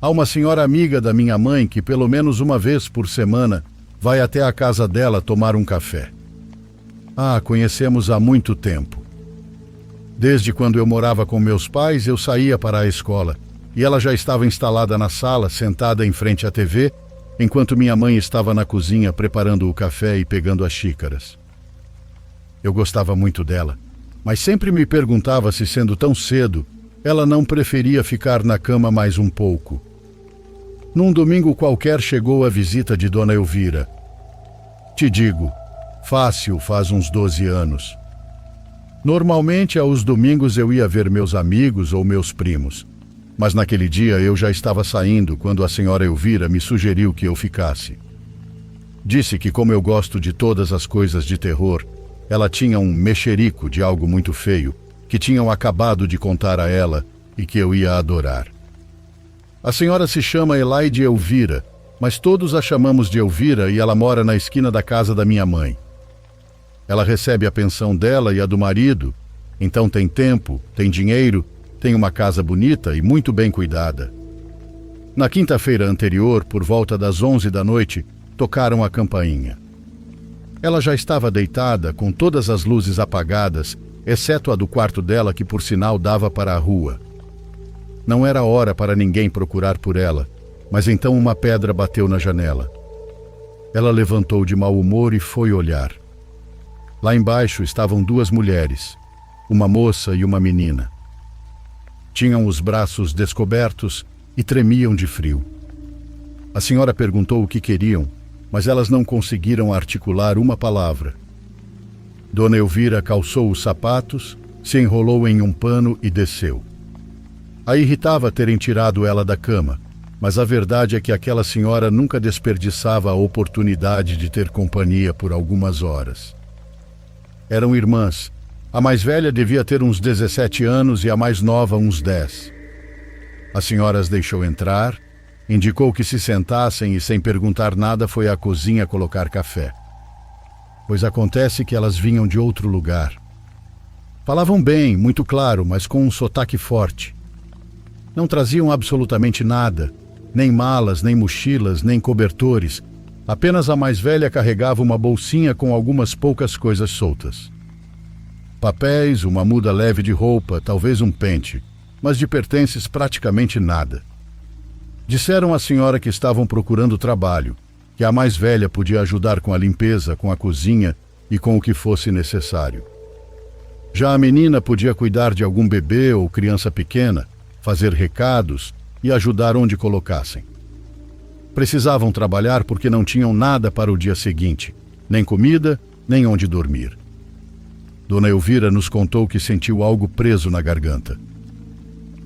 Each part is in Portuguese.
Há uma senhora amiga da minha mãe que pelo menos uma vez por semana vai até a casa dela tomar um café. Conhecemos há muito tempo. Desde quando eu morava com meus pais, eu saía para a escola e ela já estava instalada na sala, sentada em frente à TV, enquanto minha mãe estava na cozinha preparando o café e pegando as xícaras. Eu gostava muito dela, mas sempre me perguntava se, sendo tão cedo, ela não preferia ficar na cama mais um pouco. Num domingo qualquer chegou a visita de Dona Elvira. Te digo, fácil faz uns 12 anos. Normalmente, aos domingos eu ia ver meus amigos ou meus primos, mas naquele dia eu já estava saindo quando a senhora Elvira me sugeriu que eu ficasse. Disse que, como eu gosto de todas as coisas de terror, ela tinha um mexerico de algo muito feio que tinham acabado de contar a ela e que eu ia adorar. A senhora se chama Elaide Elvira, mas todos a chamamos de Elvira e ela mora na esquina da casa da minha mãe. Ela recebe a pensão dela e a do marido, então tem tempo, tem dinheiro, tem uma casa bonita e muito bem cuidada. Na quinta-feira anterior, por volta das 11 da noite, tocaram a campainha. Ela já estava deitada, com todas as luzes apagadas, exceto a do quarto dela, que por sinal dava para a rua. Não era hora para ninguém procurar por ela, mas então uma pedra bateu na janela. Ela levantou de mau humor e foi olhar. Lá embaixo estavam duas mulheres, uma moça e uma menina. Tinham os braços descobertos e tremiam de frio. A senhora perguntou o que queriam, mas elas não conseguiram articular uma palavra. Dona Elvira calçou os sapatos, se enrolou em um pano e desceu. A irritava terem tirado ela da cama, mas a verdade é que aquela senhora nunca desperdiçava a oportunidade de ter companhia por algumas horas. Eram irmãs. A mais velha devia ter uns 17 anos e a mais nova uns 10. A senhora as deixou entrar, indicou que se sentassem e, sem perguntar nada, foi à cozinha colocar café. Pois acontece que elas vinham de outro lugar. Falavam bem, muito claro, mas com um sotaque forte. Não traziam absolutamente nada, nem malas, nem mochilas, nem cobertores. Apenas a mais velha carregava uma bolsinha com algumas poucas coisas soltas. Papéis, uma muda leve de roupa, talvez um pente, mas de pertences praticamente nada. Disseram à senhora que estavam procurando trabalho, que a mais velha podia ajudar com a limpeza, com a cozinha e com o que fosse necessário. Já a menina podia cuidar de algum bebê ou criança pequena, fazer recados e ajudar onde colocassem. Precisavam trabalhar porque não tinham nada para o dia seguinte, nem comida, nem onde dormir. Dona Elvira nos contou que sentiu algo preso na garganta.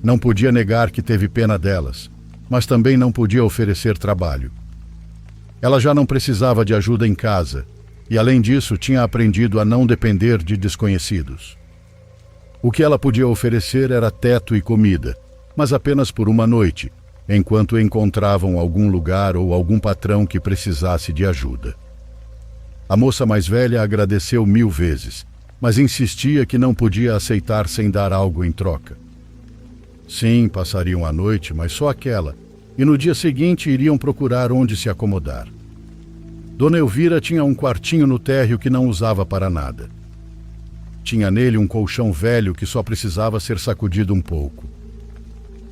Não podia negar que teve pena delas, mas também não podia oferecer trabalho. Ela já não precisava de ajuda em casa e, além disso, tinha aprendido a não depender de desconhecidos. O que ela podia oferecer era teto e comida, mas apenas por uma noite, enquanto encontravam algum lugar ou algum patrão que precisasse de ajuda. A moça mais velha agradeceu 1000 vezes, mas insistia que não podia aceitar sem dar algo em troca. Sim, passariam a noite, mas só aquela, e no dia seguinte iriam procurar onde se acomodar. Dona Elvira tinha um quartinho no térreo que não usava para nada. Tinha nele um colchão velho que só precisava ser sacudido um pouco.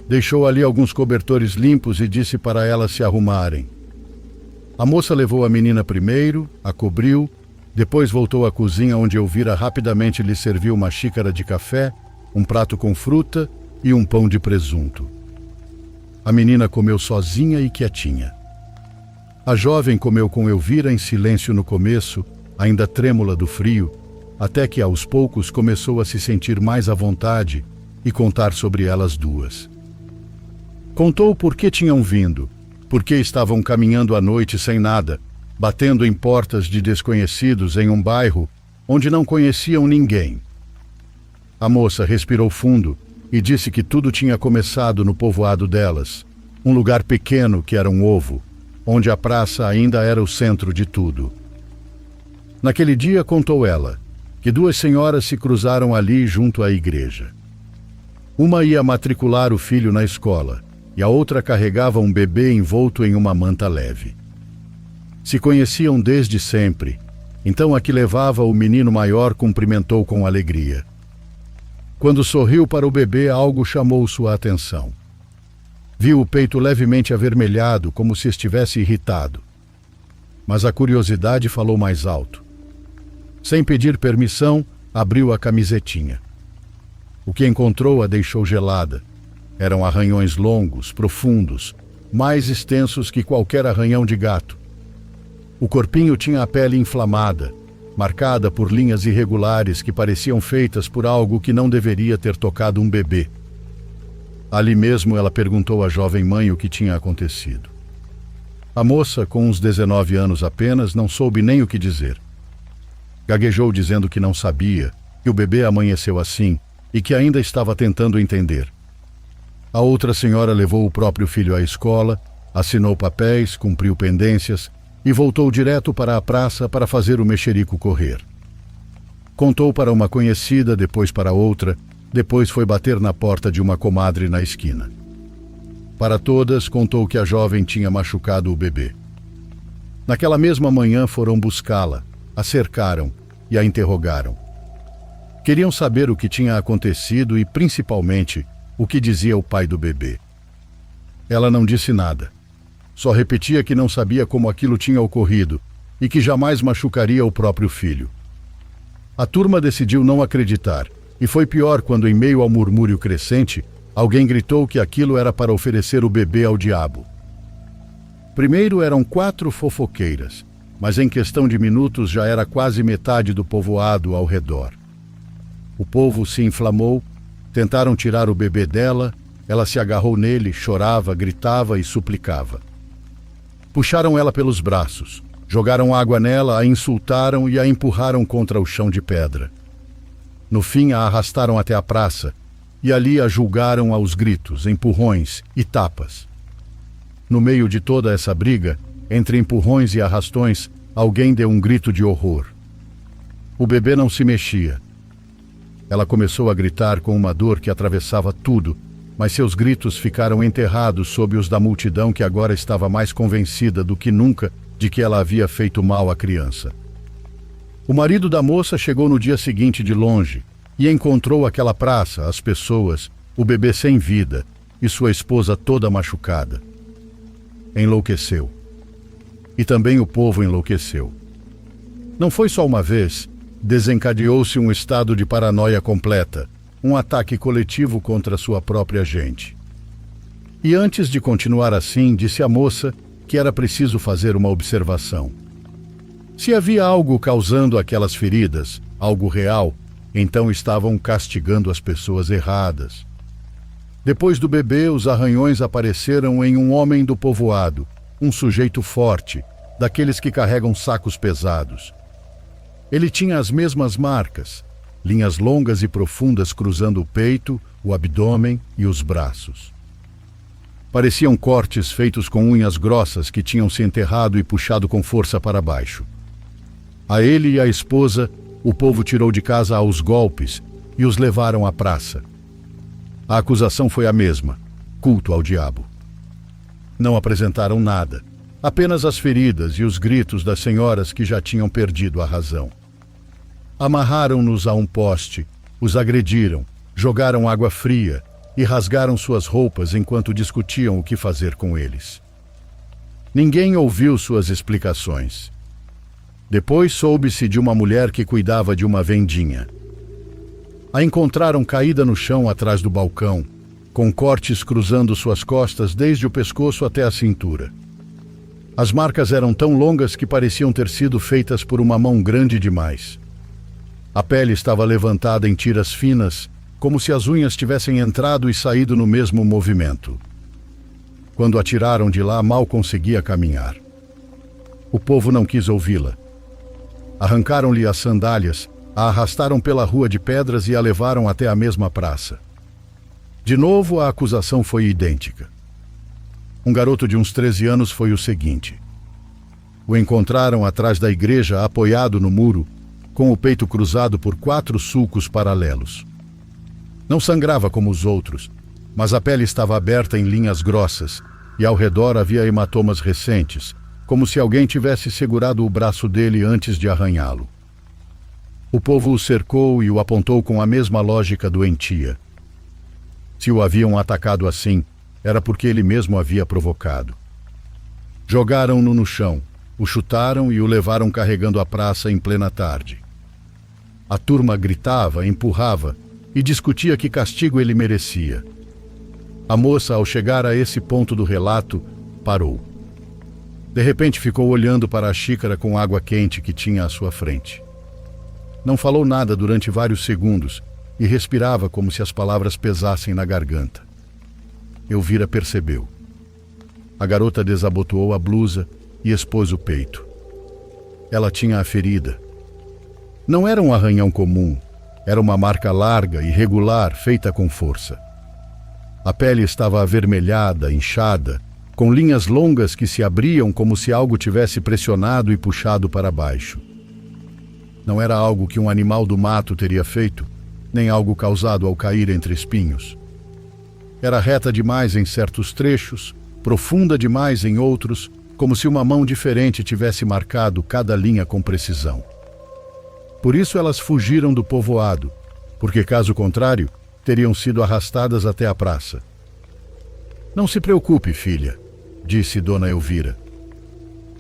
Deixou ali alguns cobertores limpos e disse para elas se arrumarem. A moça levou a menina primeiro, a cobriu, depois voltou à cozinha, onde Elvira rapidamente lhe serviu uma xícara de café, um prato com fruta e um pão de presunto. A menina comeu sozinha e quietinha. A jovem comeu com Elvira em silêncio no começo, ainda trêmula do frio, até que aos poucos começou a se sentir mais à vontade e contar sobre elas duas. Contou por que tinham vindo, por que estavam caminhando à noite sem nada, batendo em portas de desconhecidos em um bairro onde não conheciam ninguém. A moça respirou fundo e disse que tudo tinha começado no povoado delas, um lugar pequeno que era um ovo, onde a praça ainda era o centro de tudo. Naquele dia, contou ela, que duas senhoras se cruzaram ali junto à igreja. Uma ia matricular o filho na escola, e a outra carregava um bebê envolto em uma manta leve. Se conheciam desde sempre, então a que levava o menino maior cumprimentou com alegria. Quando sorriu para o bebê, algo chamou sua atenção. Viu o peito levemente avermelhado, como se estivesse irritado. Mas a curiosidade falou mais alto. Sem pedir permissão, abriu a camisetinha. O que encontrou a deixou gelada. Eram arranhões longos, profundos, mais extensos que qualquer arranhão de gato. O corpinho tinha a pele inflamada, marcada por linhas irregulares que pareciam feitas por algo que não deveria ter tocado um bebê. Ali mesmo ela perguntou à jovem mãe o que tinha acontecido. A moça, com uns 19 anos apenas, não soube nem o que dizer. Gaguejou dizendo que não sabia, que o bebê amanheceu assim e que ainda estava tentando entender. A outra senhora levou o próprio filho à escola, assinou papéis, cumpriu pendências e voltou direto para a praça para fazer o mexerico correr. Contou para uma conhecida, depois para outra, depois foi bater na porta de uma comadre na esquina. Para todas, contou que a jovem tinha machucado o bebê. Naquela mesma manhã foram buscá-la, a cercaram e a interrogaram. Queriam saber o que tinha acontecido e, principalmente, o que dizia o pai do bebê. Ela não disse nada. Só repetia que não sabia como aquilo tinha ocorrido e que jamais machucaria o próprio filho. A turma decidiu não acreditar, e foi pior quando, em meio ao murmúrio crescente, alguém gritou que aquilo era para oferecer o bebê ao diabo. Primeiro eram 4 fofoqueiras, mas em questão de minutos já era quase metade do povoado ao redor. O povo se inflamou, tentaram tirar o bebê dela, ela se agarrou nele, chorava, gritava e suplicava. Puxaram ela pelos braços, jogaram água nela, a insultaram e a empurraram contra o chão de pedra. No fim, a arrastaram até a praça e ali a julgaram aos gritos, empurrões e tapas. No meio de toda essa briga, entre empurrões e arrastões, alguém deu um grito de horror. O bebê não se mexia. Ela começou a gritar com uma dor que atravessava tudo, mas seus gritos ficaram enterrados sob os da multidão que agora estava mais convencida do que nunca de que ela havia feito mal à criança. O marido da moça chegou no dia seguinte de longe e encontrou aquela praça, as pessoas, o bebê sem vida e sua esposa toda machucada. Enlouqueceu. E também o povo enlouqueceu. Não foi só uma vez, desencadeou-se um estado de paranoia completa, um ataque coletivo contra sua própria gente. E antes de continuar assim, disse a moça que era preciso fazer uma observação. Se havia algo causando aquelas feridas, algo real, então estavam castigando as pessoas erradas. Depois do bebê, os arranhões apareceram em um homem do povoado, um sujeito forte, daqueles que carregam sacos pesados. Ele tinha as mesmas marcas, linhas longas e profundas cruzando o peito, o abdômen e os braços. Pareciam cortes feitos com unhas grossas que tinham se enterrado e puxado com força para baixo. A ele e à esposa, o povo tirou de casa aos golpes e os levaram à praça. A acusação foi a mesma: culto ao diabo. Não apresentaram nada, apenas as feridas e os gritos das senhoras que já tinham perdido a razão. Amarraram-nos a um poste, os agrediram, jogaram água fria e rasgaram suas roupas enquanto discutiam o que fazer com eles. Ninguém ouviu suas explicações. Depois soube-se de uma mulher que cuidava de uma vendinha. A encontraram caída no chão atrás do balcão, com cortes cruzando suas costas desde o pescoço até a cintura. As marcas eram tão longas que pareciam ter sido feitas por uma mão grande demais. A pele estava levantada em tiras finas, como se as unhas tivessem entrado e saído no mesmo movimento. Quando a tiraram de lá, mal conseguia caminhar. O povo não quis ouvi-la. Arrancaram-lhe as sandálias, a arrastaram pela rua de pedras e a levaram até a mesma praça. De novo, a acusação foi idêntica. Um garoto de uns 13 anos foi o seguinte. O encontraram atrás da igreja, apoiado no muro, com o peito cruzado por 4 sulcos paralelos. Não sangrava como os outros, mas a pele estava aberta em linhas grossas e ao redor havia hematomas recentes, como se alguém tivesse segurado o braço dele antes de arranhá-lo. O povo o cercou e o apontou com a mesma lógica doentia. Se o haviam atacado assim, era porque ele mesmo havia provocado. Jogaram-no no chão, o chutaram e o levaram carregando à praça em plena tarde. A turma gritava, empurrava e discutia que castigo ele merecia. A moça, ao chegar a esse ponto do relato, parou. De repente ficou olhando para a xícara com água quente que tinha à sua frente. Não falou nada durante vários segundos e respirava como se as palavras pesassem na garganta. Elvira percebeu. A garota desabotoou a blusa e expôs o peito. Ela tinha a ferida. Não era um arranhão comum, era uma marca larga, irregular, feita com força. A pele estava avermelhada, inchada, com linhas longas que se abriam como se algo tivesse pressionado e puxado para baixo. Não era algo que um animal do mato teria feito, nem algo causado ao cair entre espinhos. Era reta demais em certos trechos, profunda demais em outros, como se uma mão diferente tivesse marcado cada linha com precisão. Por isso elas fugiram do povoado, porque caso contrário, teriam sido arrastadas até a praça. Não se preocupe, filha, disse Dona Elvira.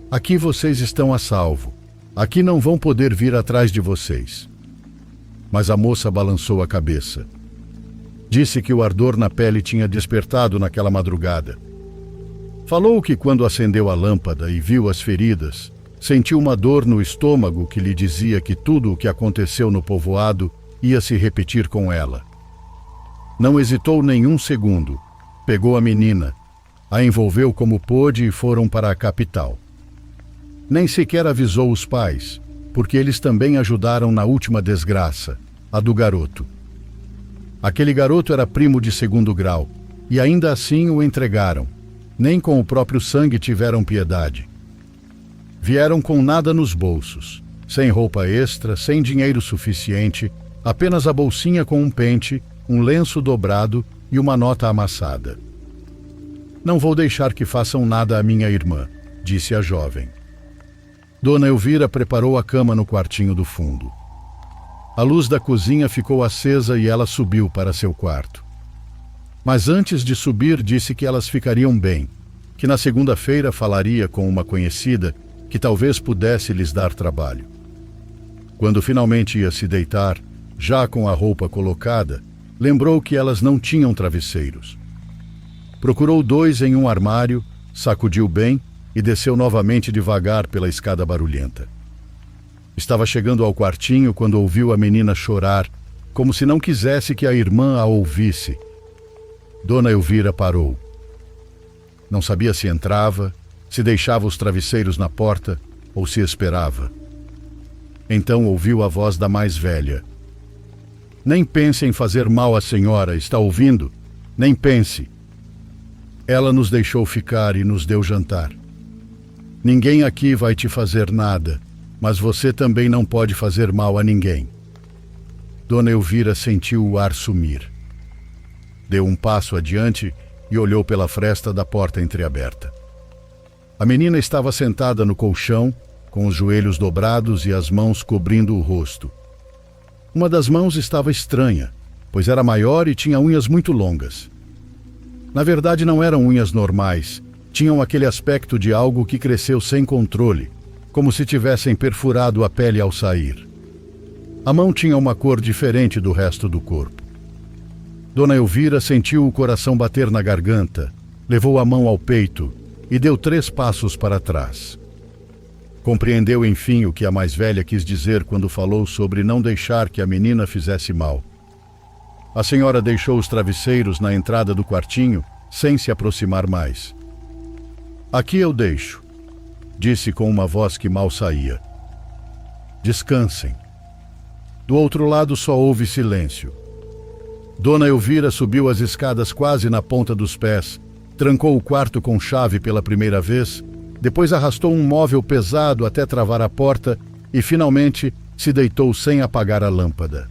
Aqui vocês estão a salvo. Aqui não vão poder vir atrás de vocês. Mas a moça balançou a cabeça. Disse que o ardor na pele tinha despertado naquela madrugada. Falou que quando acendeu a lâmpada e viu as feridas, sentiu uma dor no estômago que lhe dizia que tudo o que aconteceu no povoado ia se repetir com ela. Não hesitou nenhum segundo. Pegou a menina, a envolveu como pôde e foram para a capital. Nem sequer avisou os pais, porque eles também ajudaram na última desgraça, a do garoto. Aquele garoto era primo de segundo grau, e ainda assim o entregaram. Nem com o próprio sangue tiveram piedade. Vieram com nada nos bolsos, sem roupa extra, sem dinheiro suficiente, apenas a bolsinha com um pente, um lenço dobrado e uma nota amassada. Não vou deixar que façam nada à minha irmã, disse a jovem. Dona Elvira preparou a cama no quartinho do fundo. A luz da cozinha ficou acesa e ela subiu para seu quarto. Mas antes de subir disse que elas ficariam bem, que na segunda-feira falaria com uma conhecida que talvez pudesse lhes dar trabalho. Quando finalmente ia se deitar, já com a roupa colocada, lembrou que elas não tinham travesseiros. Procurou 2 em um armário, sacudiu bem e desceu novamente devagar pela escada barulhenta. Estava chegando ao quartinho quando ouviu a menina chorar, como se não quisesse que a irmã a ouvisse. Dona Elvira parou. Não sabia se entrava, se deixava os travesseiros na porta ou se esperava. Então ouviu a voz da mais velha. Nem pense em fazer mal à senhora, está ouvindo? Nem pense. Ela nos deixou ficar e nos deu jantar. Ninguém aqui vai te fazer nada, mas você também não pode fazer mal a ninguém. Dona Elvira sentiu o ar sumir. Deu um passo adiante e olhou pela fresta da porta entreaberta. A menina estava sentada no colchão, com os joelhos dobrados e as mãos cobrindo o rosto. Uma das mãos estava estranha, pois era maior e tinha unhas muito longas. Na verdade, não eram unhas normais, tinham aquele aspecto de algo que cresceu sem controle, como se tivessem perfurado a pele ao sair. A mão tinha uma cor diferente do resto do corpo. Dona Elvira sentiu o coração bater na garganta, levou a mão ao peito e deu 3 passos para trás. Compreendeu enfim o que a mais velha quis dizer quando falou sobre não deixar que a menina fizesse mal. A senhora deixou os travesseiros na entrada do quartinho, sem se aproximar mais. Aqui eu deixo, disse com uma voz que mal saía. Descansem. Do outro lado só houve silêncio. Dona Elvira subiu as escadas quase na ponta dos pés, trancou o quarto com chave pela primeira vez, depois arrastou um móvel pesado até travar a porta e, finalmente, se deitou sem apagar a lâmpada.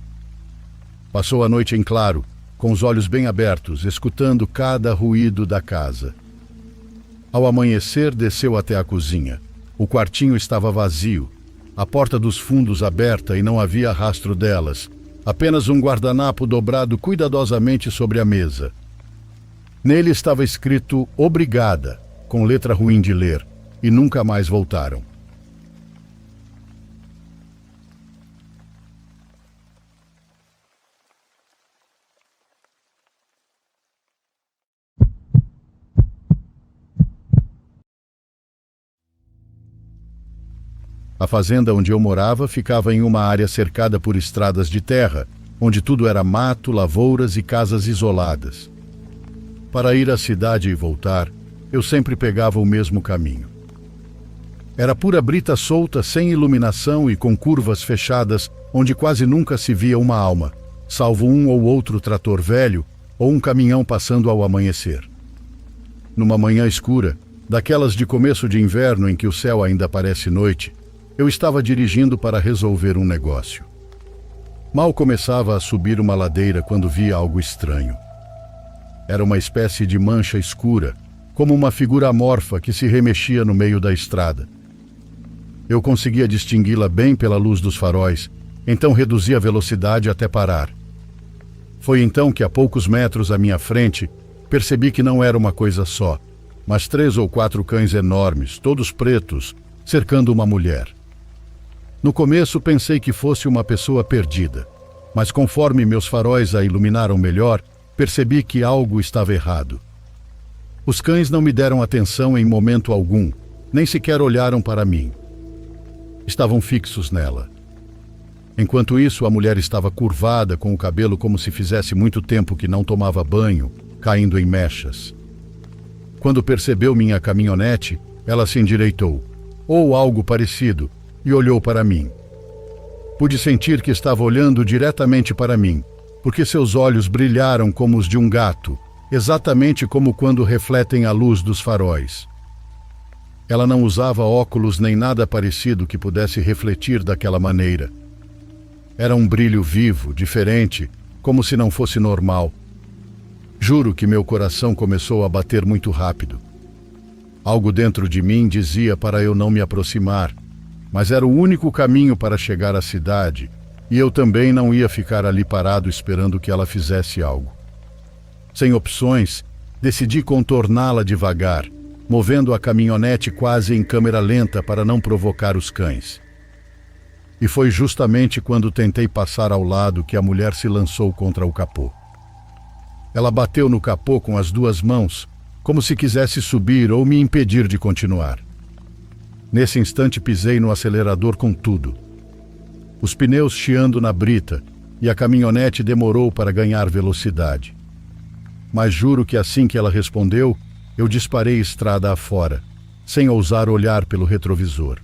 Passou a noite em claro, com os olhos bem abertos, escutando cada ruído da casa. Ao amanhecer, desceu até a cozinha. O quartinho estava vazio, a porta dos fundos aberta e não havia rastro delas, apenas um guardanapo dobrado cuidadosamente sobre a mesa. Nele estava escrito "Obrigada", com letra ruim de ler, e nunca mais voltaram. A fazenda onde eu morava ficava em uma área cercada por estradas de terra, onde tudo era mato, lavouras e casas isoladas. Para ir à cidade e voltar, eu sempre pegava o mesmo caminho. Era pura brita solta, sem iluminação e com curvas fechadas, onde quase nunca se via uma alma, salvo um ou outro trator velho ou um caminhão passando ao amanhecer. Numa manhã escura, daquelas de começo de inverno em que o céu ainda parece noite, eu estava dirigindo para resolver um negócio. Mal começava a subir uma ladeira quando vi algo estranho. Era uma espécie de mancha escura, como uma figura amorfa que se remexia no meio da estrada. Eu conseguia distingui-la bem pela luz dos faróis, então reduzi a velocidade até parar. Foi então que, a poucos metros à minha frente, percebi que não era uma coisa só, mas 3 ou 4 cães enormes, todos pretos, cercando uma mulher. No começo pensei que fosse uma pessoa perdida, mas conforme meus faróis a iluminaram melhor, percebi que algo estava errado. Os cães não me deram atenção em momento algum, nem sequer olharam para mim. Estavam fixos nela. Enquanto isso, a mulher estava curvada, com o cabelo como se fizesse muito tempo que não tomava banho, caindo em mechas. Quando percebeu minha caminhonete, ela se endireitou, ou algo parecido, e olhou para mim. Pude sentir que estava olhando diretamente para mim, porque seus olhos brilharam como os de um gato, exatamente como quando refletem a luz dos faróis. Ela não usava óculos nem nada parecido que pudesse refletir daquela maneira. Era um brilho vivo, diferente, como se não fosse normal. Juro que meu coração começou a bater muito rápido. Algo dentro de mim dizia para eu não me aproximar, mas era o único caminho para chegar à cidade, e eu também não ia ficar ali parado esperando que ela fizesse algo. Sem opções, decidi contorná-la devagar, movendo a caminhonete quase em câmera lenta para não provocar os cães. E foi justamente quando tentei passar ao lado que a mulher se lançou contra o capô. Ela bateu no capô com as 2 mãos, como se quisesse subir ou me impedir de continuar. Nesse instante pisei no acelerador com tudo. Os pneus chiando na brita e a caminhonete demorou para ganhar velocidade. Mas juro que assim que ela respondeu, eu disparei estrada afora, sem ousar olhar pelo retrovisor.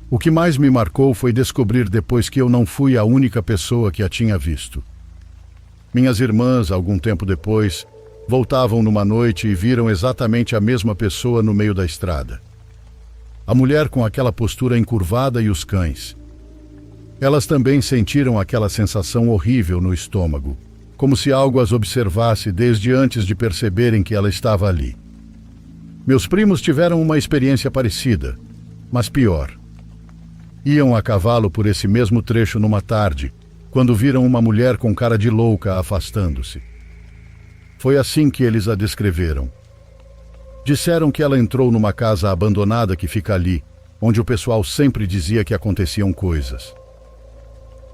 O que mais me marcou foi descobrir depois que eu não fui a única pessoa que a tinha visto. Minhas irmãs, algum tempo depois, voltavam numa noite e viram exatamente a mesma pessoa no meio da estrada. A mulher com aquela postura encurvada e os cães. Elas também sentiram aquela sensação horrível no estômago, como se algo as observasse desde antes de perceberem que ela estava ali. Meus primos tiveram uma experiência parecida, mas pior. Iam a cavalo por esse mesmo trecho numa tarde, quando viram uma mulher com cara de louca afastando-se. Foi assim que eles a descreveram. Disseram que ela entrou numa casa abandonada que fica ali, onde o pessoal sempre dizia que aconteciam coisas.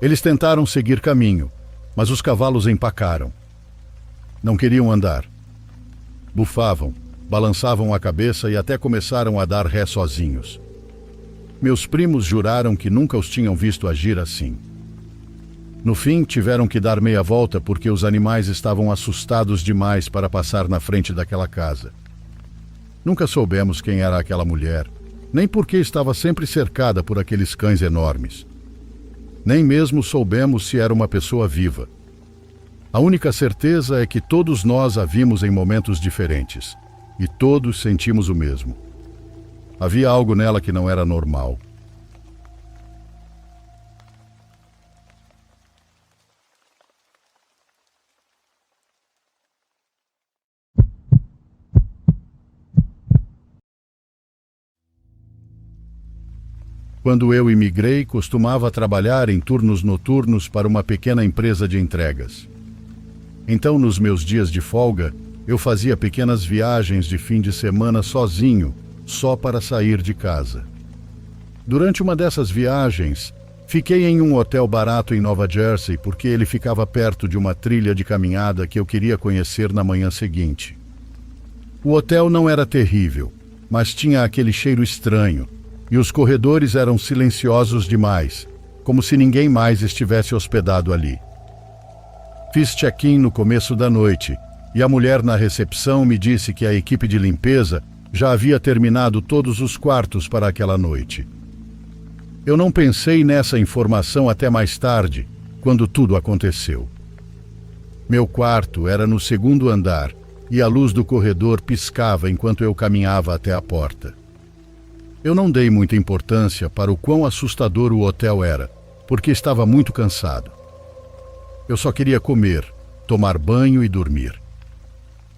Eles tentaram seguir caminho, mas os cavalos empacaram. Não queriam andar. Bufavam, balançavam a cabeça e até começaram a dar ré sozinhos. Meus primos juraram que nunca os tinham visto agir assim. No fim, tiveram que dar meia volta porque os animais estavam assustados demais para passar na frente daquela casa. Nunca soubemos quem era aquela mulher, nem por que estava sempre cercada por aqueles cães enormes. Nem mesmo soubemos se era uma pessoa viva. A única certeza é que todos nós a vimos em momentos diferentes, e todos sentimos o mesmo. Havia algo nela que não era normal. Quando eu imigrei, costumava trabalhar em turnos noturnos para uma pequena empresa de entregas. Então, nos meus dias de folga, eu fazia pequenas viagens de fim de semana sozinho, só para sair de casa. Durante uma dessas viagens, fiquei em um hotel barato em Nova Jersey porque ele ficava perto de uma trilha de caminhada que eu queria conhecer na manhã seguinte. O hotel não era terrível, mas tinha aquele cheiro estranho, e os corredores eram silenciosos demais, como se ninguém mais estivesse hospedado ali. Fiz check-in no começo da noite, e a mulher na recepção me disse que a equipe de limpeza já havia terminado todos os quartos para aquela noite. Eu não pensei nessa informação até mais tarde, quando tudo aconteceu. Meu quarto era no segundo andar, e a luz do corredor piscava enquanto eu caminhava até a porta. Eu não dei muita importância para o quão assustador o hotel era, porque estava muito cansado. Eu só queria comer, tomar banho e dormir.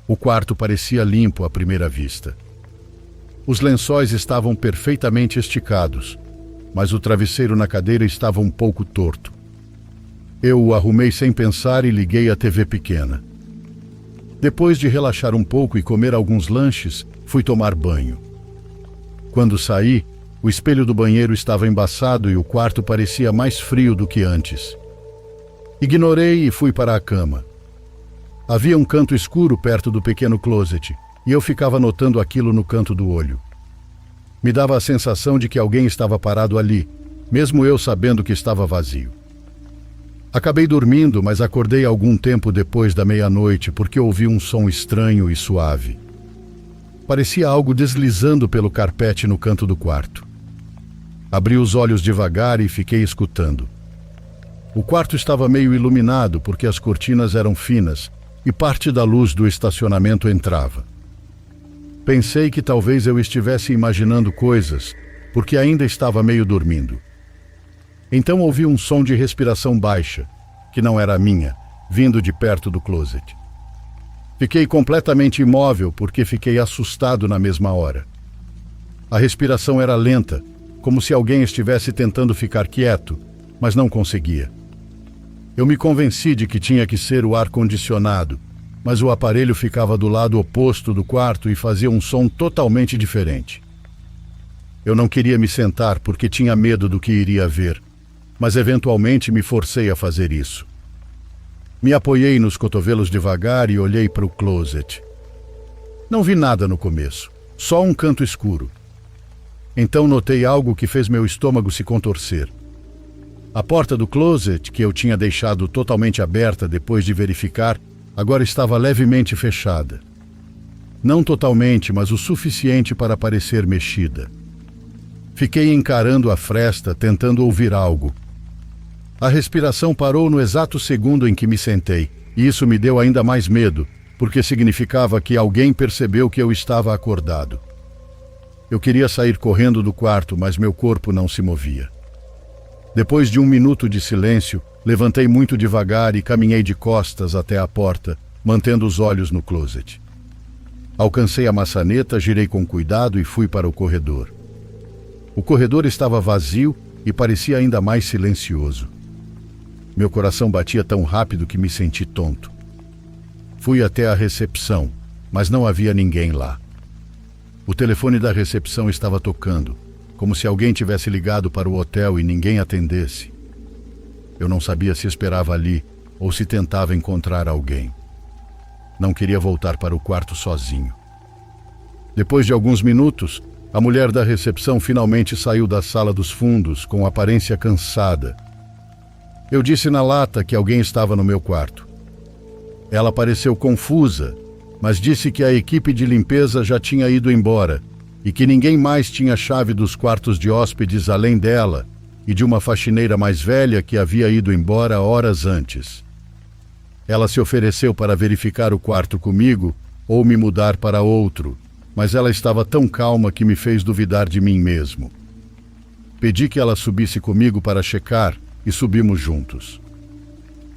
O quarto parecia limpo à primeira vista. Os lençóis estavam perfeitamente esticados, mas o travesseiro na cadeira estava um pouco torto. Eu o arrumei sem pensar e liguei a TV pequena. Depois de relaxar um pouco e comer alguns lanches, fui tomar banho. Quando saí, o espelho do banheiro estava embaçado e o quarto parecia mais frio do que antes. Ignorei e fui para a cama. Havia um canto escuro perto do pequeno closet, e eu ficava notando aquilo no canto do olho. Me dava a sensação de que alguém estava parado ali, mesmo eu sabendo que estava vazio. Acabei dormindo, mas acordei algum tempo depois da meia-noite porque ouvi um som estranho e suave. Parecia algo deslizando pelo carpete no canto do quarto. Abri os olhos devagar e fiquei escutando. O quarto estava meio iluminado porque as cortinas eram finas e parte da luz do estacionamento entrava. Pensei que talvez eu estivesse imaginando coisas, porque ainda estava meio dormindo. Então ouvi um som de respiração baixa, que não era minha, vindo de perto do closet. Fiquei completamente imóvel porque fiquei assustado na mesma hora. A respiração era lenta, como se alguém estivesse tentando ficar quieto, mas não conseguia. Eu me convenci de que tinha que ser o ar-condicionado, mas o aparelho ficava do lado oposto do quarto e fazia um som totalmente diferente. Eu não queria me sentar porque tinha medo do que iria ver, mas eventualmente me forcei a fazer isso. Me apoiei nos cotovelos devagar e olhei para o closet. Não vi nada no começo, só um canto escuro. Então notei algo que fez meu estômago se contorcer. A porta do closet, que eu tinha deixado totalmente aberta depois de verificar, agora estava levemente fechada. Não totalmente, mas o suficiente para parecer mexida. Fiquei encarando a fresta, tentando ouvir algo. A respiração parou no exato segundo em que me sentei, e isso me deu ainda mais medo, porque significava que alguém percebeu que eu estava acordado. Eu queria sair correndo do quarto, mas meu corpo não se movia. Depois de 1 minuto de silêncio, levantei muito devagar e caminhei de costas até a porta, mantendo os olhos no closet. Alcancei a maçaneta, girei com cuidado e fui para o corredor. O corredor estava vazio e parecia ainda mais silencioso. Meu coração batia tão rápido que me senti tonto. Fui até a recepção, mas não havia ninguém lá. O telefone da recepção estava tocando, como se alguém tivesse ligado para o hotel e ninguém atendesse. Eu não sabia se esperava ali ou se tentava encontrar alguém. Não queria voltar para o quarto sozinho. Depois de alguns minutos, a mulher da recepção finalmente saiu da sala dos fundos com aparência cansada. Eu disse na lata que alguém estava no meu quarto. Ela pareceu confusa, mas disse que a equipe de limpeza já tinha ido embora e que ninguém mais tinha chave dos quartos de hóspedes além dela e de uma faxineira mais velha que havia ido embora horas antes. Ela se ofereceu para verificar o quarto comigo ou me mudar para outro, mas ela estava tão calma que me fez duvidar de mim mesmo. Pedi que ela subisse comigo para checar e subimos juntos.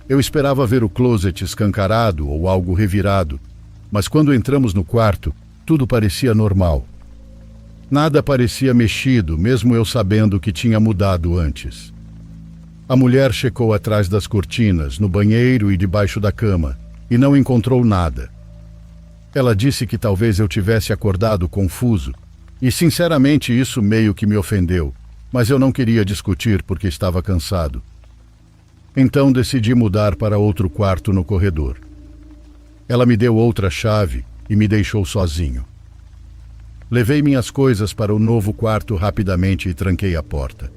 Eu esperava ver o closet escancarado ou algo revirado, mas quando entramos no quarto, tudo parecia normal. Nada parecia mexido, mesmo eu sabendo que tinha mudado antes. A mulher checou atrás das cortinas, no banheiro e debaixo da cama, e não encontrou nada. Ela disse que talvez eu tivesse acordado confuso, e sinceramente isso meio que me ofendeu, mas eu não queria discutir porque estava cansado. Então decidi mudar para outro quarto no corredor. Ela me deu outra chave e me deixou sozinho. Levei minhas coisas para o novo quarto rapidamente e tranquei a porta.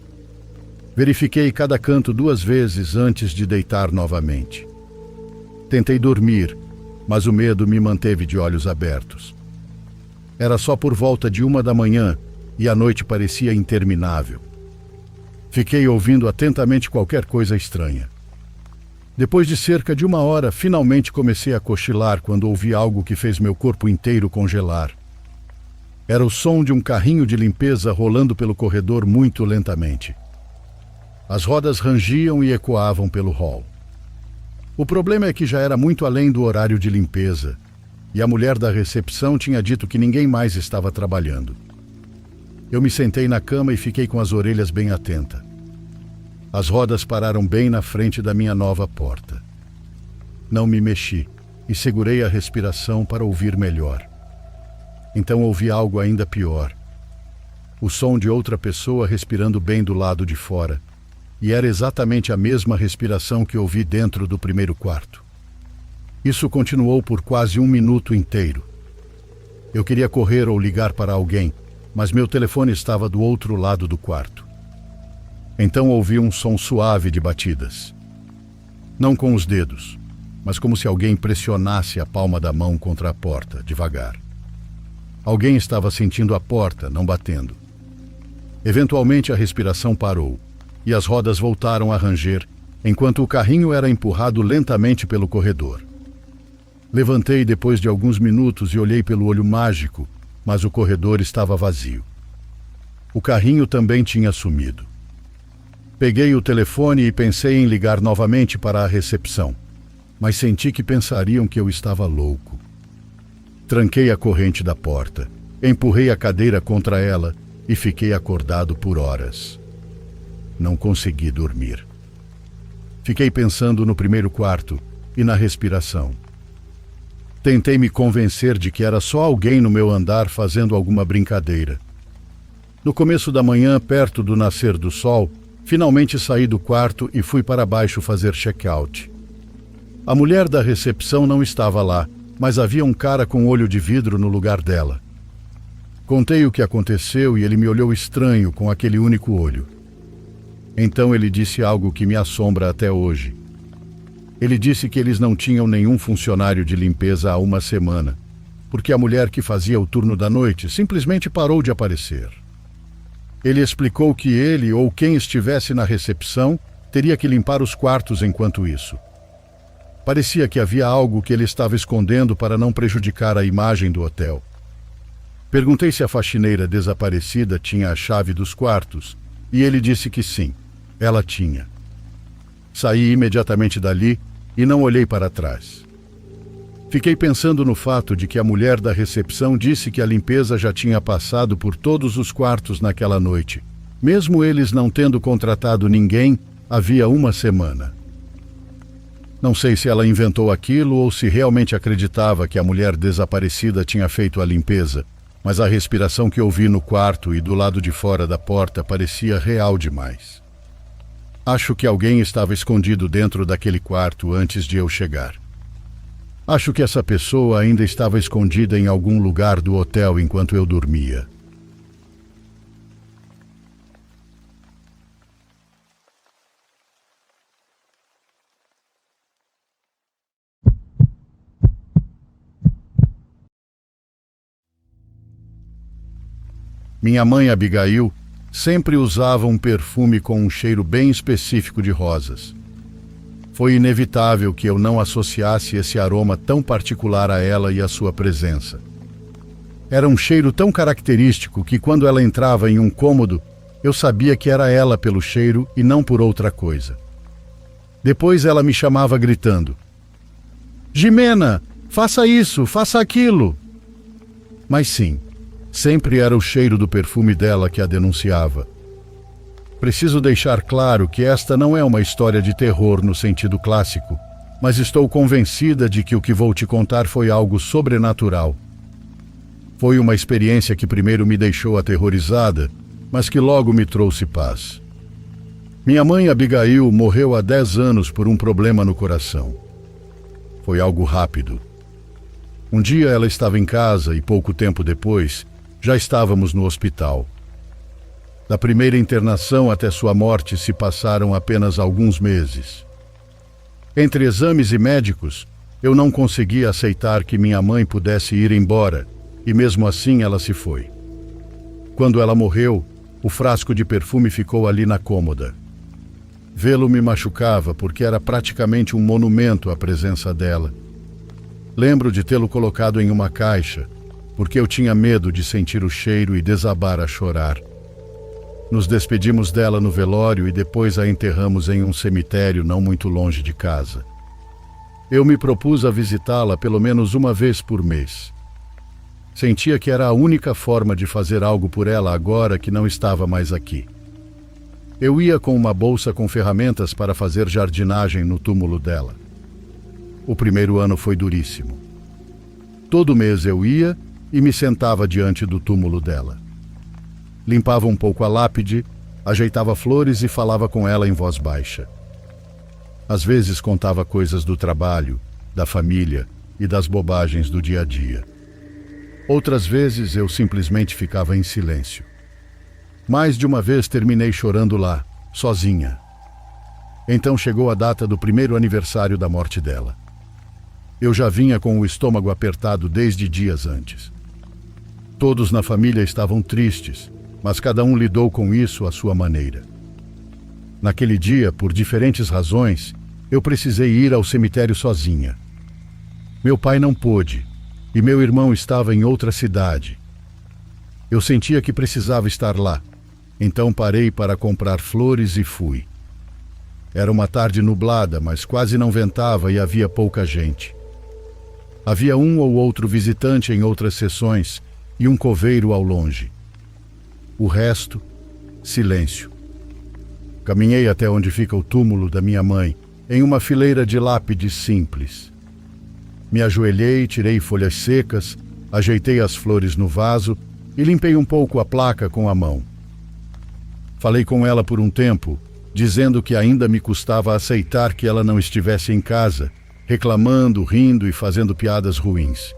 Verifiquei cada canto 2 vezes antes de deitar novamente. Tentei dormir, mas o medo me manteve de olhos abertos. Era só por volta de 1 da manhã e a noite parecia interminável. Fiquei ouvindo atentamente qualquer coisa estranha. Depois de cerca de 1 hora, finalmente comecei a cochilar quando ouvi algo que fez meu corpo inteiro congelar. Era o som de um carrinho de limpeza rolando pelo corredor muito lentamente. As rodas rangiam e ecoavam pelo hall. O problema é que já era muito além do horário de limpeza, e a mulher da recepção tinha dito que ninguém mais estava trabalhando. Eu me sentei na cama e fiquei com as orelhas bem atenta. As rodas pararam bem na frente da minha nova porta. Não me mexi e segurei a respiração para ouvir melhor. Então ouvi algo ainda pior. O som de outra pessoa respirando bem do lado de fora. E era exatamente a mesma respiração que ouvi dentro do primeiro quarto. Isso continuou por quase 1 minuto inteiro. Eu queria correr ou ligar para alguém, mas meu telefone estava do outro lado do quarto. Então ouvi um som suave de batidas. Não com os dedos, mas como se alguém pressionasse a palma da mão contra a porta, devagar. Alguém estava sentindo a porta, não batendo. Eventualmente a respiração parou e as rodas voltaram a ranger, enquanto o carrinho era empurrado lentamente pelo corredor. Levantei depois de alguns minutos e olhei pelo olho mágico, mas o corredor estava vazio. O carrinho também tinha sumido. Peguei o telefone e pensei em ligar novamente para a recepção, mas senti que pensariam que eu estava louco. Tranquei a corrente da porta, empurrei a cadeira contra ela e fiquei acordado por horas. Não consegui dormir. Fiquei pensando no primeiro quarto e na respiração. Tentei me convencer de que era só alguém no meu andar fazendo alguma brincadeira. No começo da manhã, perto do nascer do sol, finalmente saí do quarto e fui para baixo fazer check-out. A mulher da recepção não estava lá, mas havia um cara com olho de vidro no lugar dela. Contei o que aconteceu e ele me olhou estranho com aquele único olho. Então ele disse algo que me assombra até hoje. Ele disse que eles não tinham nenhum funcionário de limpeza há 1 semana, porque a mulher que fazia o turno da noite simplesmente parou de aparecer. Ele explicou que ele ou quem estivesse na recepção teria que limpar os quartos enquanto isso. Parecia que havia algo que ele estava escondendo para não prejudicar a imagem do hotel. Perguntei se a faxineira desaparecida tinha a chave dos quartos, e ele disse que sim, ela tinha. Saí imediatamente dali e não olhei para trás. Fiquei pensando no fato de que a mulher da recepção disse que a limpeza já tinha passado por todos os quartos naquela noite, mesmo eles não tendo contratado ninguém havia 1 semana. Não sei se ela inventou aquilo ou se realmente acreditava que a mulher desaparecida tinha feito a limpeza, mas a respiração que ouvi no quarto e do lado de fora da porta parecia real demais. Acho que alguém estava escondido dentro daquele quarto antes de eu chegar. Acho que essa pessoa ainda estava escondida em algum lugar do hotel enquanto eu dormia. Minha mãe Abigail sempre usava um perfume com um cheiro bem específico de rosas. Foi inevitável que eu não associasse esse aroma tão particular a ela e a sua presença. Era um cheiro tão característico que quando ela entrava em um cômodo, eu sabia que era ela pelo cheiro e não por outra coisa. Depois ela me chamava gritando: "Jimena, faça isso, faça aquilo!" Mas sim, Sempre era o cheiro do perfume dela que a denunciava. Preciso deixar claro que esta não é uma história de terror no sentido clássico, mas estou convencida de que o que vou te contar foi algo sobrenatural. Foi uma experiência que primeiro me deixou aterrorizada, mas que logo me trouxe paz. Minha mãe Abigail morreu há 10 anos por um problema no coração. Foi algo rápido. Um dia ela estava em casa e pouco tempo depois, já estávamos no hospital. Da primeira internação até sua morte se passaram apenas alguns meses. Entre exames e médicos, eu não conseguia aceitar que minha mãe pudesse ir embora, e mesmo assim ela se foi. Quando ela morreu, o frasco de perfume ficou ali na cômoda. Vê-lo me machucava porque era praticamente um monumento à presença dela. Lembro de tê-lo colocado em uma caixa, porque eu tinha medo de sentir o cheiro e desabar a chorar. Nos despedimos dela no velório e depois a enterramos em um cemitério não muito longe de casa. Eu me propus a visitá-la pelo menos uma vez por mês. Sentia que era a única forma de fazer algo por ela agora que não estava mais aqui. Eu ia com uma bolsa com ferramentas para fazer jardinagem no túmulo dela. O primeiro ano foi duríssimo. Todo mês eu ia e me sentava diante do túmulo dela. Limpava um pouco a lápide, ajeitava flores e falava com ela em voz baixa. Às vezes contava coisas do trabalho, da família e das bobagens do dia a dia. Outras vezes eu simplesmente ficava em silêncio. Mais de uma vez terminei chorando lá, sozinha. Então chegou a data do primeiro aniversário da morte dela. Eu já vinha com o estômago apertado desde dias antes. Todos na família estavam tristes, mas cada um lidou com isso à sua maneira. Naquele dia, por diferentes razões, eu precisei ir ao cemitério sozinha. Meu pai não pôde, e meu irmão estava em outra cidade. Eu sentia que precisava estar lá, então parei para comprar flores e fui. Era uma tarde nublada, mas quase não ventava e havia pouca gente. Havia um ou outro visitante em outras sessões e um coveiro ao longe. O resto, silêncio. Caminhei até onde fica o túmulo da minha mãe, em uma fileira de lápides simples. Me ajoelhei, tirei folhas secas, ajeitei as flores no vaso e limpei um pouco a placa com a mão. Falei com ela por um tempo, dizendo que ainda me custava aceitar que ela não estivesse em casa, reclamando, rindo e fazendo piadas ruins.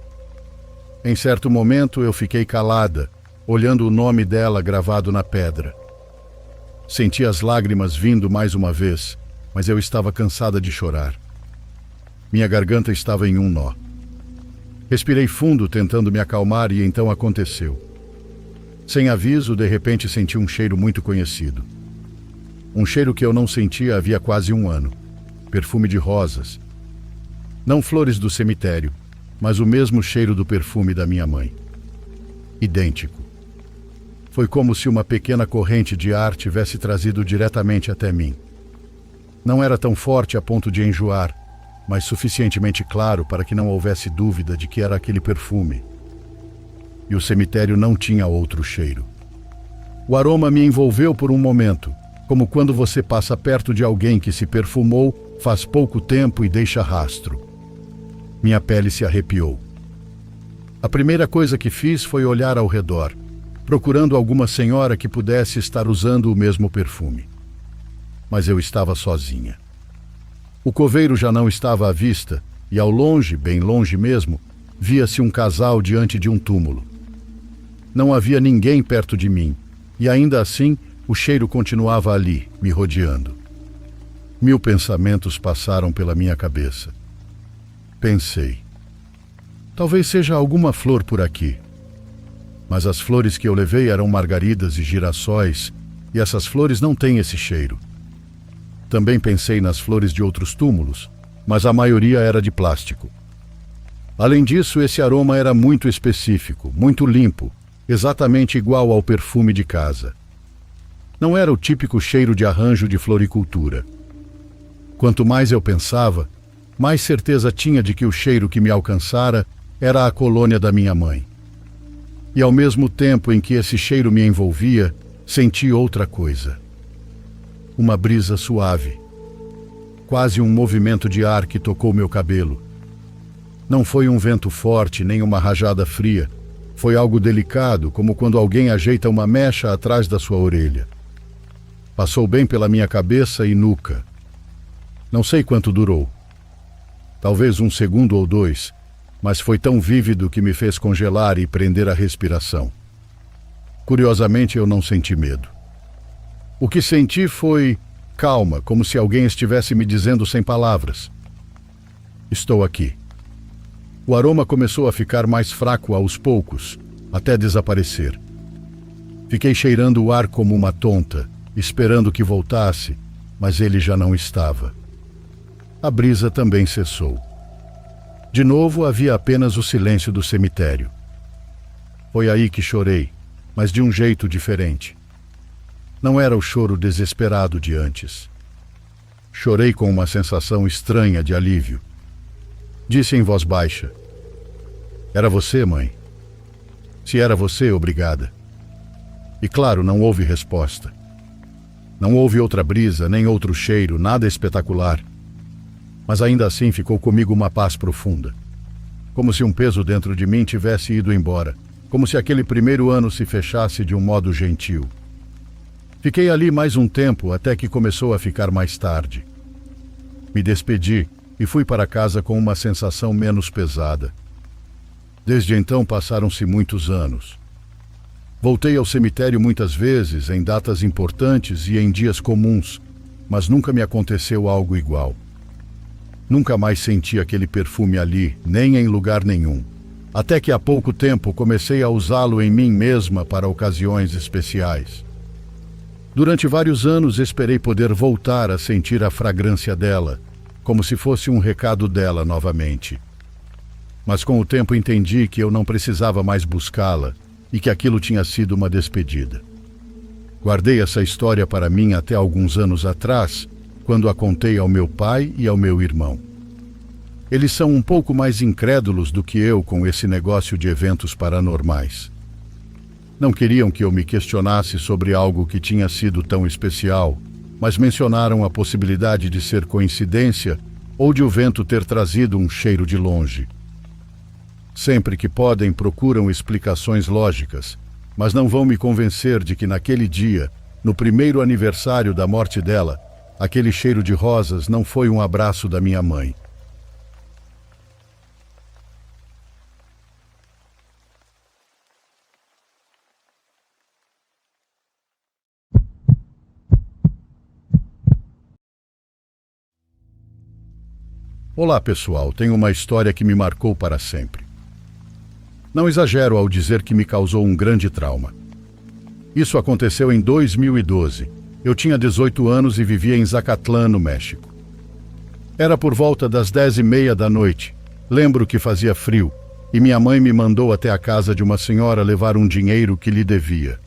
Em certo momento eu fiquei calada, olhando o nome dela gravado na pedra. Senti as lágrimas vindo mais uma vez, mas eu estava cansada de chorar. Minha garganta estava em um nó. Respirei fundo tentando me acalmar e então aconteceu. Sem aviso, de repente senti um cheiro muito conhecido. Um cheiro que eu não sentia havia quase um ano. Perfume de rosas. Não flores do cemitério, mas o mesmo cheiro do perfume da minha mãe. Idêntico. Foi como se uma pequena corrente de ar tivesse trazido diretamente até mim. Não era tão forte a ponto de enjoar, mas suficientemente claro para que não houvesse dúvida de que era aquele perfume. E o cemitério não tinha outro cheiro. O aroma me envolveu por um momento, como quando você passa perto de alguém que se perfumou faz pouco tempo e deixa rastro. Minha pele se arrepiou. A primeira coisa que fiz foi olhar ao redor, procurando alguma senhora que pudesse estar usando o mesmo perfume. Mas eu estava sozinha. O coveiro já não estava à vista e ao longe, bem longe mesmo, via-se um casal diante de um túmulo. Não havia ninguém perto de mim e ainda assim o cheiro continuava ali, me rodeando. 1000 pensamentos passaram pela minha cabeça. Pensei, talvez seja alguma flor por aqui. Mas as flores que eu levei eram margaridas e girassóis, e essas flores não têm esse cheiro. Também pensei nas flores de outros túmulos, mas a maioria era de plástico. Além disso, esse aroma era muito específico, muito limpo, exatamente igual ao perfume de casa. Não era o típico cheiro de arranjo de floricultura. Quanto mais eu pensava, mais certeza tinha de que o cheiro que me alcançara era a colônia da minha mãe. E ao mesmo tempo em que esse cheiro me envolvia, senti outra coisa. Uma brisa suave. Quase um movimento de ar que tocou meu cabelo. Não foi um vento forte, nem uma rajada fria. Foi algo delicado, como quando alguém ajeita uma mecha atrás da sua orelha. Passou bem pela minha cabeça e nuca. Não sei quanto durou. Talvez 1 segundo ou 2, mas foi tão vívido que me fez congelar e prender a respiração. Curiosamente, eu não senti medo. O que senti foi calma, como se alguém estivesse me dizendo sem palavras: estou aqui. O aroma começou a ficar mais fraco aos poucos, até desaparecer. Fiquei cheirando o ar como uma tonta, esperando que voltasse, mas ele já não estava. A brisa também cessou. De novo havia apenas o silêncio do cemitério. Foi aí que chorei, mas de um jeito diferente. Não era o choro desesperado de antes. Chorei com uma sensação estranha de alívio. Disse em voz baixa: era você, mãe? Se era você, obrigada. E claro, não houve resposta. Não houve outra brisa, nem outro cheiro, nada espetacular. Mas ainda assim ficou comigo uma paz profunda. Como se um peso dentro de mim tivesse ido embora. Como se aquele primeiro ano se fechasse de um modo gentil. Fiquei ali mais um tempo, até que começou a ficar mais tarde. Me despedi e fui para casa com uma sensação menos pesada. Desde então passaram-se muitos anos. Voltei ao cemitério muitas vezes, em datas importantes e em dias comuns, mas nunca me aconteceu algo igual. Nunca mais senti aquele perfume ali, nem em lugar nenhum. Até que há pouco tempo comecei a usá-lo em mim mesma para ocasiões especiais. Durante vários anos esperei poder voltar a sentir a fragrância dela, como se fosse um recado dela novamente. Mas com o tempo entendi que eu não precisava mais buscá-la e que aquilo tinha sido uma despedida. Guardei essa história para mim até alguns anos atrás, quando a contei ao meu pai e ao meu irmão. Eles são um pouco mais incrédulos do que eu com esse negócio de eventos paranormais. Não queriam que eu me questionasse sobre algo que tinha sido tão especial, mas mencionaram a possibilidade de ser coincidência ou de o vento ter trazido um cheiro de longe. Sempre que podem, procuram explicações lógicas, mas não vão me convencer de que naquele dia, no primeiro aniversário da morte dela, aquele cheiro de rosas não foi um abraço da minha mãe. Olá, pessoal. Tenho uma história que me marcou para sempre. Não exagero ao dizer que me causou um grande trauma. Isso aconteceu em 2012. Eu tinha 18 anos e vivia em Zacatlán, no México. Era por volta das 10h30 da noite. Lembro que fazia frio e minha mãe me mandou até a casa de uma senhora levar um dinheiro que lhe devia.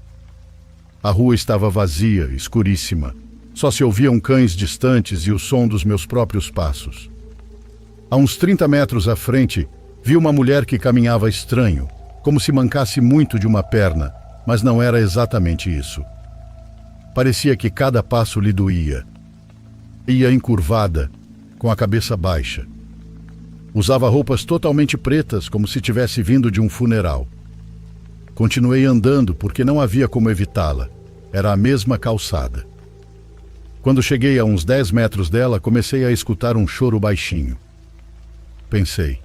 A rua estava vazia, escuríssima. Só se ouviam cães distantes e o som dos meus próprios passos. A uns 30 metros à frente, vi uma mulher que caminhava estranho, como se mancasse muito de uma perna, mas não era exatamente isso. Parecia que cada passo lhe doía. Ia encurvada, com a cabeça baixa. Usava roupas totalmente pretas, como se tivesse vindo de um funeral. Continuei andando porque não havia como evitá-la. Era a mesma calçada. Quando cheguei a uns 10 metros dela, comecei a escutar um choro baixinho. Pensei: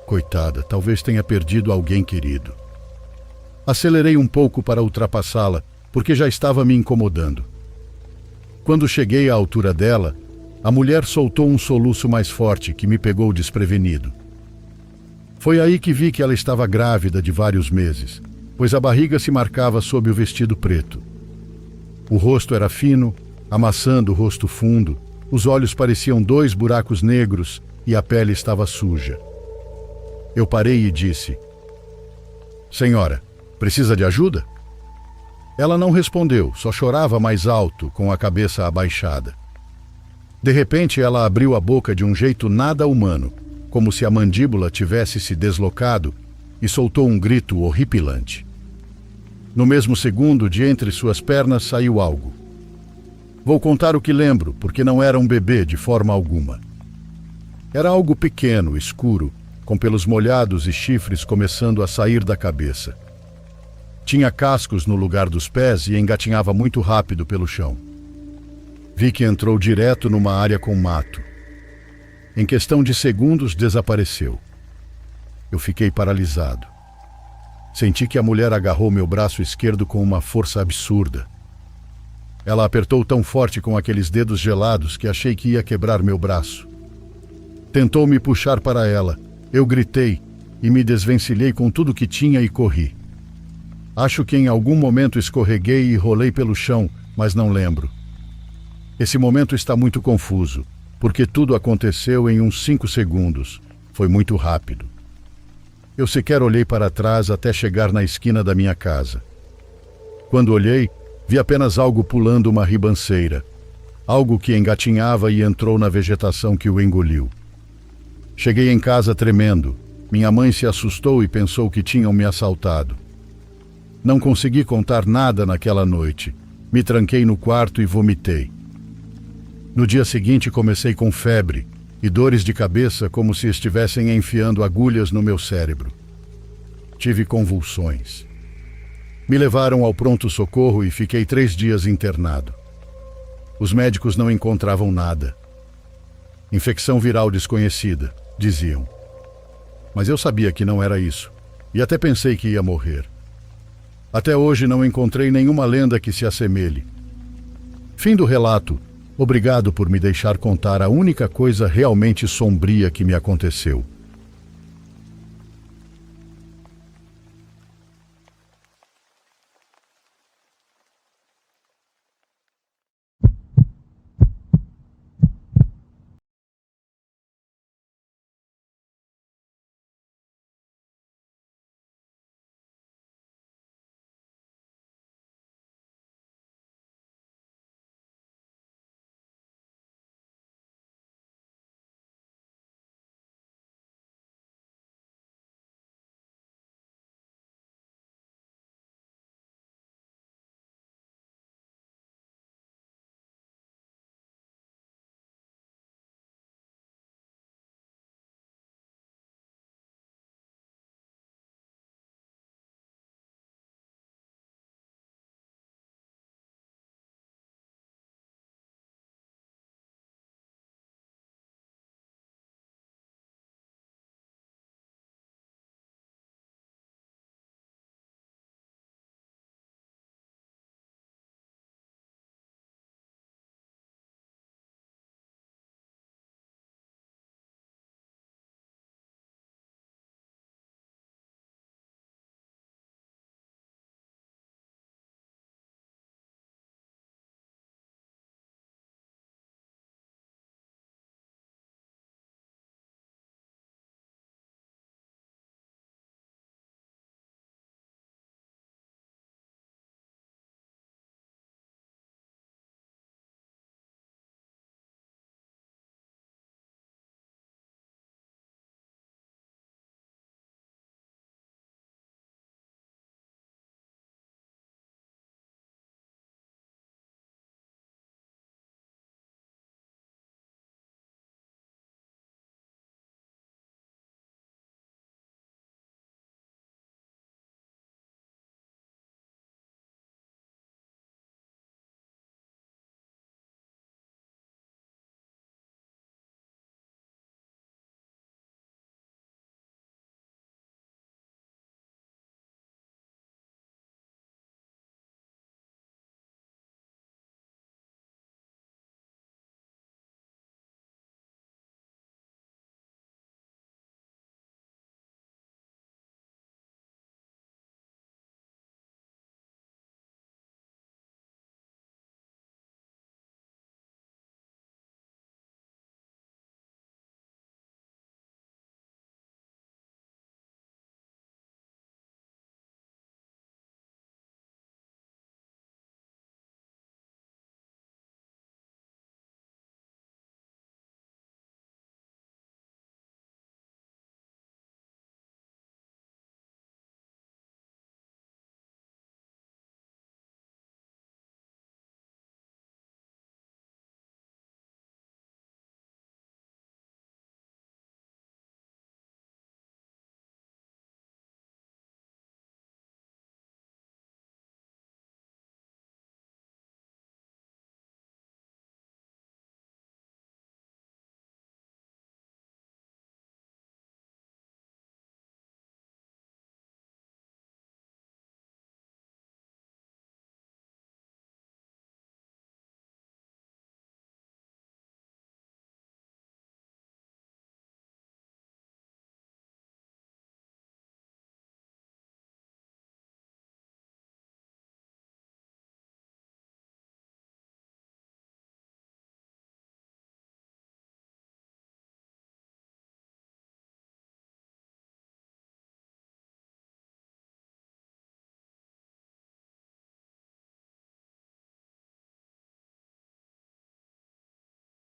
coitada, talvez tenha perdido alguém querido. Acelerei um pouco para ultrapassá-la, porque já estava me incomodando. Quando cheguei à altura dela, a mulher soltou um soluço mais forte que me pegou desprevenido. Foi aí que vi que ela estava grávida de vários meses, pois a barriga se marcava sob o vestido preto. O rosto era fino, amassando o rosto fundo, os olhos pareciam 2 buracos negros e a pele estava suja. Eu parei e disse: senhora, precisa de ajuda? Ela não respondeu, só chorava mais alto, com a cabeça abaixada. De repente, ela abriu a boca de um jeito nada humano, como se a mandíbula tivesse se deslocado, e soltou um grito horripilante. No mesmo segundo, de entre suas pernas saiu algo. Vou contar o que lembro, porque não era um bebê de forma alguma. Era algo pequeno, escuro, com pelos molhados e chifres começando a sair da cabeça. Tinha cascos no lugar dos pés e engatinhava muito rápido pelo chão. Vi que entrou direto numa área com mato. Em questão de segundos, desapareceu. Eu fiquei paralisado. Senti que a mulher agarrou meu braço esquerdo com uma força absurda. Ela apertou tão forte com aqueles dedos gelados que achei que ia quebrar meu braço. Tentou me puxar para ela. Eu gritei e me desvencilhei com tudo que tinha e corri. Acho que em algum momento escorreguei e rolei pelo chão, mas não lembro. Esse momento está muito confuso, porque tudo aconteceu em uns 5 segundos. Foi muito rápido. Eu sequer olhei para trás até chegar na esquina da minha casa. Quando olhei, vi apenas algo pulando uma ribanceira. Algo que engatinhava e entrou na vegetação que o engoliu. Cheguei em casa tremendo. Minha mãe se assustou e pensou que tinham me assaltado. Não consegui contar nada naquela noite. Me tranquei no quarto e vomitei. No dia seguinte comecei com febre e dores de cabeça como se estivessem enfiando agulhas no meu cérebro. Tive convulsões. Me levaram ao pronto-socorro e fiquei 3 dias internado. Os médicos não encontravam nada. Infecção viral desconhecida, diziam. Mas eu sabia que não era isso, e até pensei que ia morrer. Até hoje não encontrei nenhuma lenda que se assemelhe. Fim do relato. Obrigado por me deixar contar a única coisa realmente sombria que me aconteceu.